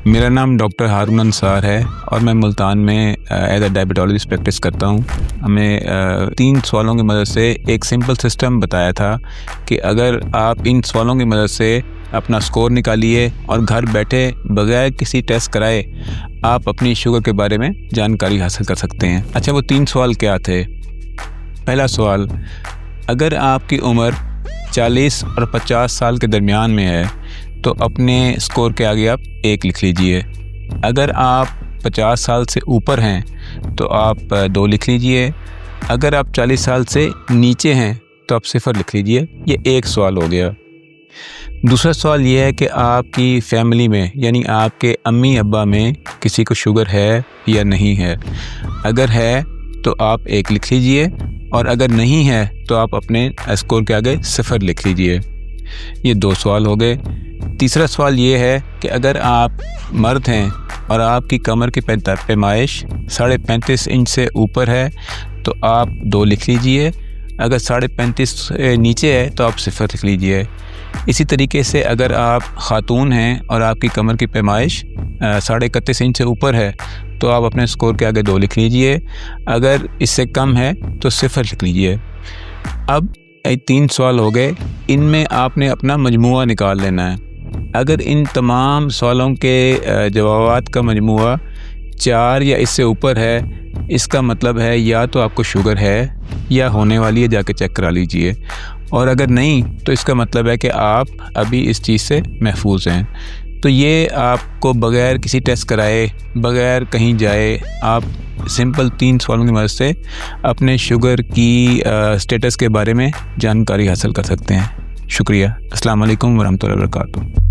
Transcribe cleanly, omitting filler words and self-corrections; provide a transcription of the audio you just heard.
मेरा नाम डॉक्टर हारून अंसार है और मैं मुल्तान में एज अ डायबिटोलॉजिस्ट प्रैक्टिस करता हूँ। हमें 3 सवालों की मदद से एक सिंपल सिस्टम बताया था कि अगर आप इन सवालों की मदद से अपना स्कोर निकालिए और घर बैठे बगैर किसी टेस्ट कराए आप अपनी शुगर के बारे में जानकारी हासिल कर सकते हैं। अच्छा, वो 3 सवाल क्या थे? पहला सवाल, अगर आपकी उम्र 40 और 50 साल के दरमियान में है तो अपने स्कोर के आगे आप 1 लिख लीजिए। अगर आप 50 साल से ऊपर हैं तो आप 2 लिख लीजिए। अगर आप 40 साल से नीचे हैं तो आप 0 लिख लीजिए। ये एक सवाल हो गया। दूसरा सवाल ये है कि आपकी फैमिली में यानी आपके अम्मी अब्बा में किसी को शुगर है या नहीं है। अगर है तो आप 1 लिख लीजिए और अगर नहीं है तो आप अपने स्कोर के आगे 0 लिख लीजिए। ये 2 सवाल हो गए। तीसरा सवाल ये है कि अगर आप मर्द हैं और आपकी कमर की पैमाइश 35.5 इंच से ऊपर है तो आप 2 लिख लीजिए। अगर 35.5 नीचे है तो आप 0 लिख लीजिए। इसी तरीके से अगर आप ख़ातून हैं और आपकी कमर की पैमाइश 31.5 इंच से ऊपर है तो आप अपने स्कोर के आगे 2 लिख लीजिए। अगर इससे कम है तो 0 लिख लीजिए। अब 3 सवाल हो गए, इनमें आपने अपना मजमुआ निकाल लेना है। अगर इन तमाम सवालों के जवाबात का मजमुआ 4 या इससे ऊपर है, इसका मतलब है या तो आपको शुगर है या होने वाली है, जाके चेक करा लीजिए। और अगर नहीं तो इसका मतलब है कि आप अभी इस चीज़ से महफूज हैं। तो ये आपको बग़ैर किसी टेस्ट कराए, बग़ैर कहीं जाए, आप सिंपल 3 सवालों की मदद से अपने शुगर की स्टेटस के बारे में जानकारी हासिल कर सकते हैं। शुक्रिया। अस्सलाम वालेकुम वरहमतुल्लाहि वबरकातुहू।